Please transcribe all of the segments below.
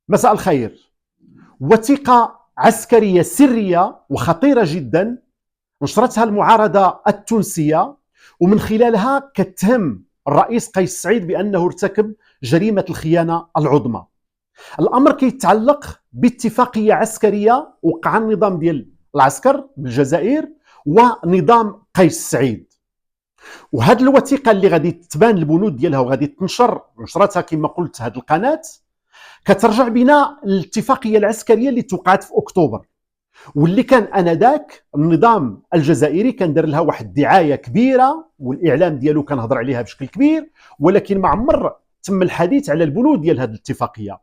مساء الخير. وثيقة عسكرية سرية وخطيرة جدا نشرتها المعارضة التونسية، ومن خلالها كتهم الرئيس قيس سعيد بأنه ارتكب جريمة الخيانة العظمى. الأمر كيتعلق باتفاقية عسكرية وقع النظام ديال العسكر بالجزائر ونظام قيس سعيد. وهذه الوثيقة اللي غادي تبان البنود ديالها وغادي تنشر نشرتها كما قلت هذه القناة، كترجع بنا الاتفاقيه العسكريه اللي توقعت في اكتوبر، واللي كان انذاك النظام الجزائري كان دار لها واحد الدعايه كبيره والاعلام ديالو كان هضر عليها بشكل كبير، ولكن ما عمر تم الحديث على البنود ديال هذه الاتفاقيه.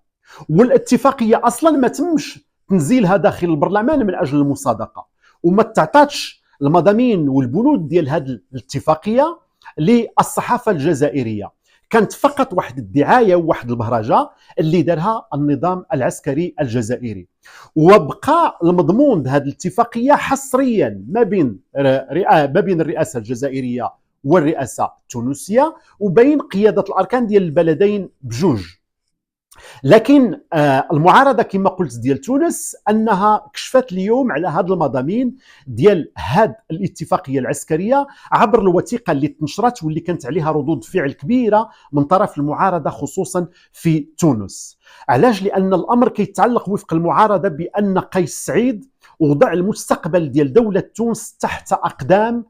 والاتفاقيه اصلا ما تمش تنزيلها داخل البرلمان من اجل المصادقه، وما تعطاتش المضامين والبنود ديال هذه الاتفاقيه للصحافه الجزائريه. كانت فقط واحد الدعايه وواحد البهرجه اللي دارها النظام العسكري الجزائري. وبقى المضمون هذه الاتفاقيه حصريا ما بين الرئاسه الجزائريه والرئاسه التونسيه، وبين قياده الاركان ديال البلدين بجوج. لكن المعارضه كما قلت ديال تونس انها كشفت اليوم على هذه المضامين ديال هذه الاتفاقيه العسكريه عبر الوثيقه اللي تنشرت، واللي كانت عليها ردود فعل كبيره من طرف المعارضه خصوصا في تونس. علاش؟ لان الامر كيتعلق وفق المعارضه بان قيس سعيد وضع المستقبل ديال دوله تونس تحت اقدام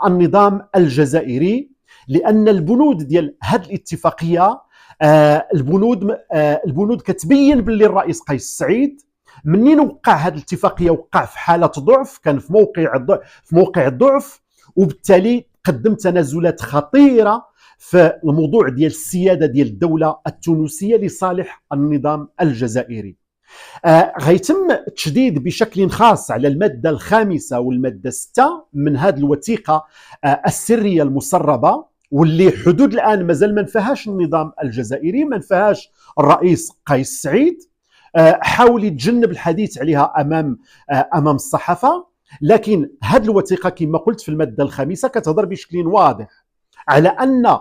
النظام الجزائري، لان البنود ديال هذه الاتفاقيه البنود كتبين باللي الرئيس قيس سعيد منين وقع هذه الاتفاقيه وقع في حاله ضعف، كان في موقع الضعف، وبالتالي قدم تنازلات خطيره في الموضوع ديال السياده ديال الدوله التونسيه لصالح النظام الجزائري. غيتم التشديد بشكل خاص على الماده الخامسه والماده 6 من هذه الوثيقه السريه المسربه، واللي حدود الان مازال ما نفاهاش النظام الجزائري، ما نفاهاش الرئيس قيس سعيد. حاول يتجنب الحديث عليها امام الصحافه. لكن هذه الوثيقه كما قلت في الماده الخامسه كتهضر بشكل واضح على ان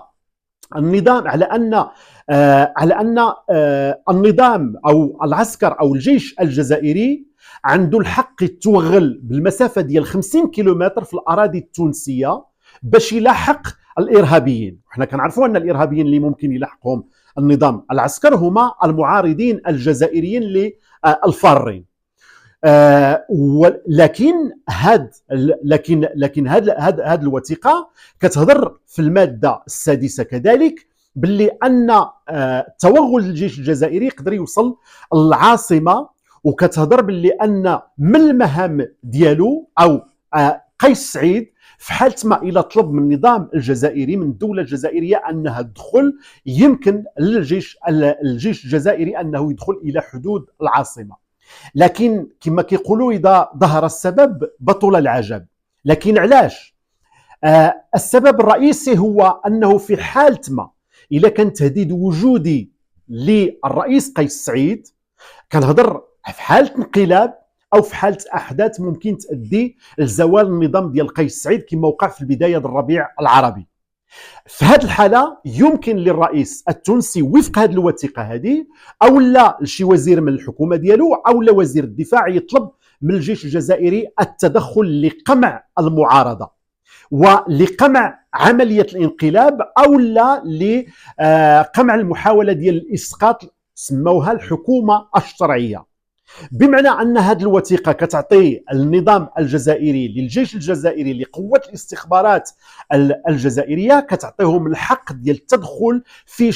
النظام او العسكر او الجيش الجزائري عنده الحق يتوغل بالمسافه ديال 50 كيلومتر في الاراضي التونسيه باش يلاحق الارهابيين. وحنا كنعرفوا ان الارهابيين اللي ممكن يلاحقهم النظام العسكر هما المعارضين الجزائريين للفارين. لكن هذه الوثيقه كتهضر في الماده السادسه كذلك باللي ان توغل الجيش الجزائري يقدر يوصل العاصمه، وكتهضر باللي ان من المهام ديالو او قيس سعيد في حالة ما إلى طلب من النظام الجزائري من الدولة الجزائرية أنها تدخل، يمكن للجيش الجزائري أنه يدخل إلى حدود العاصمة. لكن كما كيقولوا إذا ظهر السبب بطل العجب. لكن علاش؟ السبب الرئيسي هو أنه في حالة ما إذا كان تهديد وجودي للرئيس قيس سعيد، كنهضر في حالة انقلاب او في حاله احداث ممكن تؤدي لزوال النظام ديال قيس سعيد كما وقع في البدايه ديال الربيع العربي. في هذه الحاله يمكن للرئيس التونسي وفق هذه الوثيقه هذه او لا لشي وزير من الحكومه ديالو او لا وزير الدفاع يطلب من الجيش الجزائري التدخل لقمع المعارضه ولقمع عمليه الانقلاب او لا لقمع المحاوله ديال الاسقاط، سموها الحكومه الشرعيه. بمعنى ان هذه الوثيقه كتعطي النظام الجزائري للجيش الجزائري لقوه الاستخبارات الجزائريه كتعطيهم الحق ديال التدخل في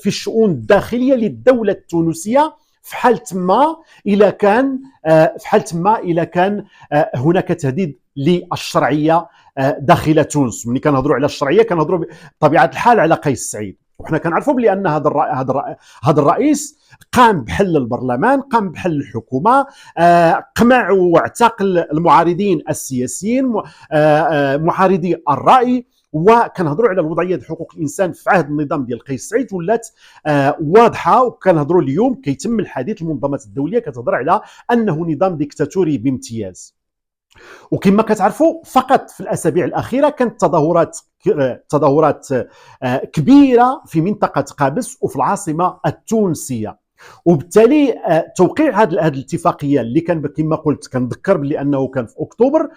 الشؤون الداخليه للدوله التونسيه في حاله ما اذا كان هناك تهديد للشرعيه داخل تونس. ملي كنهضروا على الشرعيه كنهضروا بطبيعه الحال على قيس سعيد، وحنا كنعرفوا بلي ان هذا الرئيس قام بحل البرلمان، قام بحل الحكومه، قمع واعتقل المعارضين السياسيين، معارضي الراي. وكنهضروا على الوضعيه حقوق الانسان في عهد النظام ديال قيس سعيد ولات واضحه، وكنهضروا اليوم كيتم الحديث، المنظمات الدوليه كتهضر على انه نظام ديكتاتوري بامتياز. وكما كتعرفوا فقط في الاسابيع الاخيره كانت تظاهرات كبيره في منطقه قابس وفي العاصمه التونسيه. وبالتالي توقيع هذه الاتفاقيه اللي كان كما قلت كنذكر بلي انه كان في اكتوبر،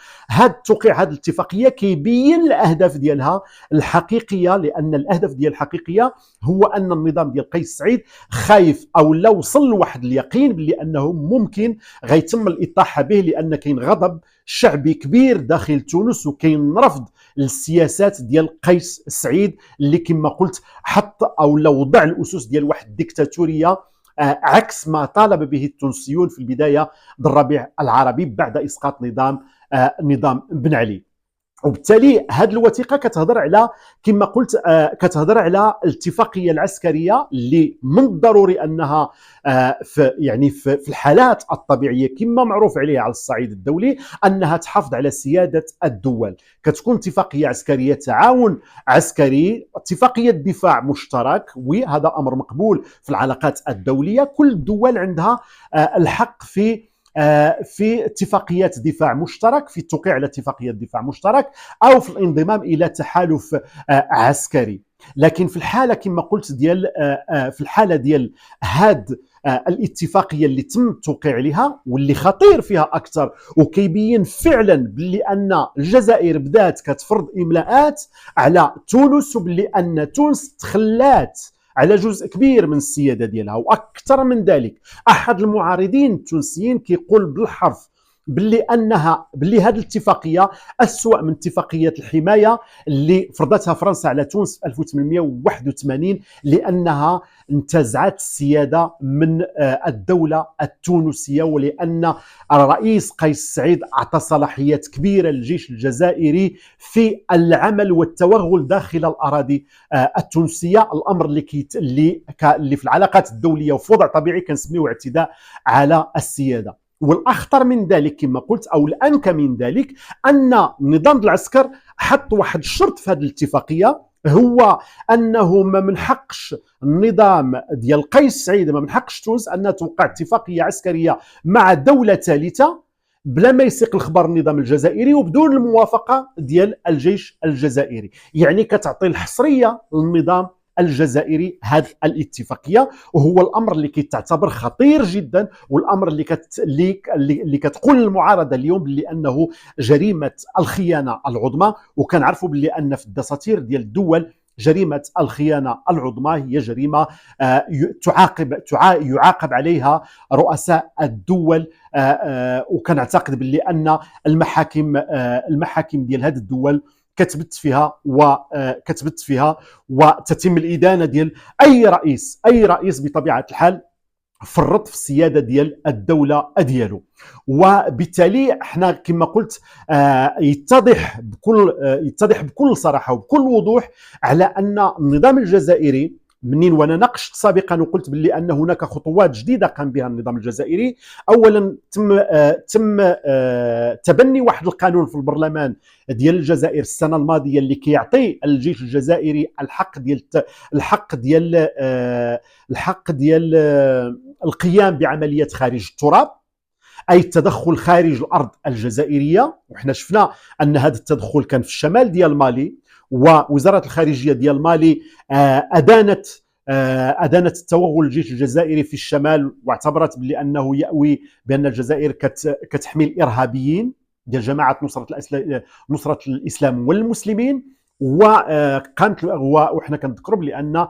توقيع هذه الاتفاقيه كيبين الاهداف ديالها الحقيقيه، لان الاهداف ديال الحقيقيه هو ان النظام ديال قيس سعيد خايف او لا وصل لواحد اليقين بلي انه ممكن غيتم الاطاحه به، لان كاين غضب شعبي كبير داخل تونس وكاين رفض للسياسات ديال قيس سعيد اللي كما قلت حط او لا وضع الاسس ديال واحد الديكتاتوريه عكس ما طالب به التونسيون في البدايه بالربيع العربي بعد اسقاط نظام بن علي. وبالتالي هذه الوثيقه كتهضر على كما قلت كتهضر على الاتفاقيه العسكريه اللي من الضروري انها في الحالات الطبيعيه كما معروف عليها على الصعيد الدولي انها تحافظ على سياده الدول. كتكون اتفاقيه عسكريه تعاون عسكري، اتفاقيه دفاع مشترك، وهذا امر مقبول في العلاقات الدوليه. كل الدول عندها الحق في اتفاقيات دفاع مشترك، في التوقيع على اتفاقيات دفاع مشترك، او في الانضمام الى تحالف عسكري. لكن في الحاله كما قلت في الحاله ديال هاد الاتفاقيه اللي تم التوقيع عليها واللي خطير فيها اكثر وكيبين فعلا باللي ان الجزائر بدات كتفرض املاءات على تونس، وباللي ان تونس تخلات على جزء كبير من السياده ديالها. واكثر من ذلك، احد المعارضين التونسيين كيقول بالحرف باللي هذه الاتفاقيه اسوأ من اتفاقيه الحمايه اللي فرضتها فرنسا على تونس في 1881، لانها انتزعت السياده من الدوله التونسيه، ولان الرئيس قيس سعيد اعطى صلاحيات كبيره للجيش الجزائري في العمل والتوغل داخل الاراضي التونسيه، الامر اللي في العلاقات الدوليه وفي وضع طبيعي كنسميوه اعتداء على السياده. والاخطر من ذلك كما قلت او الانكى من ذلك ان نظام العسكر حط واحد الشرط في هذه الاتفاقيه، هو انه ما من حقش النظام ديال قيس سعيد، ما من حقش تونس انها توقع اتفاقيه عسكريه مع دوله ثالثه بلا ما يسيق الخبر النظام الجزائري وبدون الموافقه ديال الجيش الجزائري. يعني كتعطي الحصريه للنظام الجزائري هذه الاتفاقيه، وهو الامر اللي كيتعتبر خطير جدا، والامر اللي كتقول المعارضه اليوم باللي انه جريمه الخيانه العظمى. وكنعرفوا باللي ان في الدساتير ديال الدول جريمه الخيانه العظمى هي جريمه يعاقب عليها رؤساء الدول، وكنعتقد باللي ان المحاكم ديال هذه الدول كتبت فيها وتتم الادانه ديال اي رئيس بطبيعه الحال فرط في السياده ديال الدوله ديالو. وبالتالي احنا كما قلت يتضح بكل صراحه وبكل وضوح على ان النظام الجزائري منين وانا ناقشت سابقا وقلت باللي ان هناك خطوات جديده قام بها النظام الجزائري. اولا تم تبني واحد القانون في البرلمان ديال الجزائر السنه الماضيه اللي كيعطي الجيش الجزائري الحق ديال القيام بعمليات خارج التراب، اي التدخل خارج الارض الجزائريه. وحنا شفنا ان هذا التدخل كان في الشمال ديال مالي، ووزاره الخارجيه ديال مالي ادانت التوغل الجيش الجزائري في الشمال، واعتبرت بان الجزائر كتحمي الارهابيين ديال جماعه نصره الاسلام والمسلمين. وقامت وحنا كنذكروا بان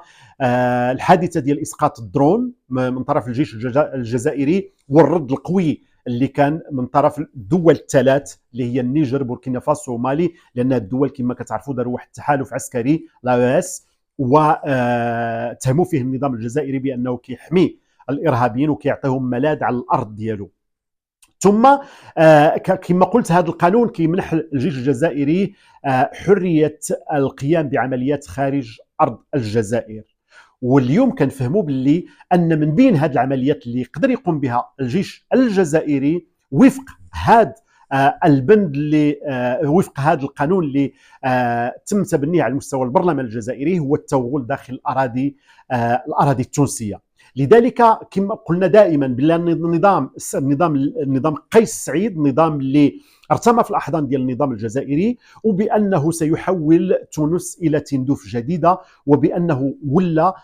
الحادثه ديال اسقاط الدرون من طرف الجيش الجزائري والرد القوي اللي كان من طرف الدول الثلاث اللي هي النيجر بوركينا فاسو ومالي، لان الدول كما كتعرفوا داروا واحد التحالف عسكري لاس وتهموا فيه النظام الجزائري بانه كيحمي الارهابيين وكيعطيهم ملاذ على الارض ديالو. ثم كما قلت هذا القانون كيمنح الجيش الجزائري حريه القيام بعمليات خارج ارض الجزائر. واليوم كنفهموا باللي ان من بين هذه العمليات اللي يقدر يقوم بها الجيش الجزائري وفق هذا البند اللي وفق هذا القانون اللي تم تبنيه على مستوى البرلمان الجزائري، هو التوغل داخل الاراضي التونسيه. لذلك كما قلنا دائما بان النظام قيس سعيد نظام اللي ارتمى في الاحضان ديال النظام الجزائري، وبانه سيحول تونس الى تندوف جديده، وبانه ولا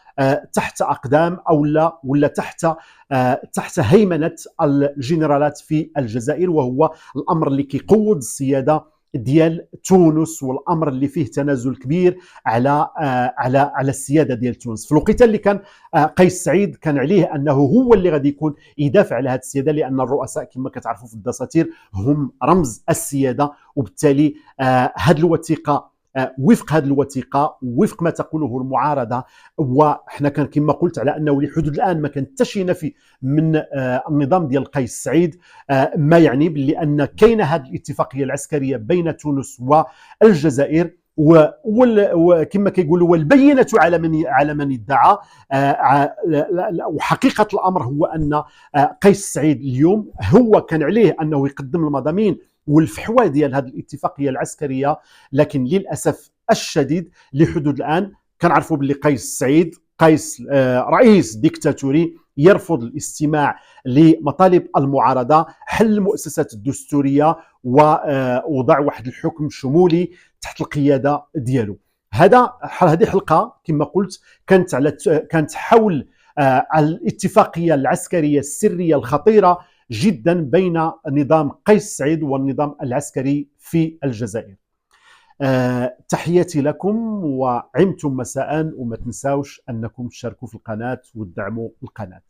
تحت اقدام او ولا تحت هيمنه الجنرالات في الجزائر، وهو الامر اللي كيقود السياده ديال تونس، والامر اللي فيه تنازل كبير على السياده ديال تونس. في الوقت اللي كان قيس سعيد كان عليه انه هو اللي غادي يكون يدافع على هذه السياده، لان الرؤساء كما كتعرفوا في الدساتير هم رمز السياده، وبالتالي هذه الوثيقه وفق هذه الوثيقه وفق ما تقوله المعارضه، وحنا كان كما قلت على انه لحدود الان ما كان حتى شي نفي من النظام ديال قيس سعيد، ما يعني بان كاينه هذه الاتفاقيه العسكريه بين تونس والجزائر، وكما كيقولوا والبينه على من ادعى. وحقيقه الامر هو ان قيس سعيد اليوم هو كان عليه انه يقدم المضامين والفحوى ديال هذه الاتفاقيه العسكريه، لكن للاسف الشديد لحدود الان كنعرفوا باللي قيس سعيد رئيس ديكتاتوري يرفض الاستماع لمطالب المعارضه، حل المؤسسات الدستوريه ووضع واحد الحكم شمولي تحت القياده ديالو. هذه حلقه كما قلت كانت حول الاتفاقيه العسكريه السريه الخطيره جدا بين نظام قيس سعيد والنظام العسكري في الجزائر. تحياتي لكم وعمتم مساء، وما تنساوش انكم تشاركوا في القناه وتدعموا القناه.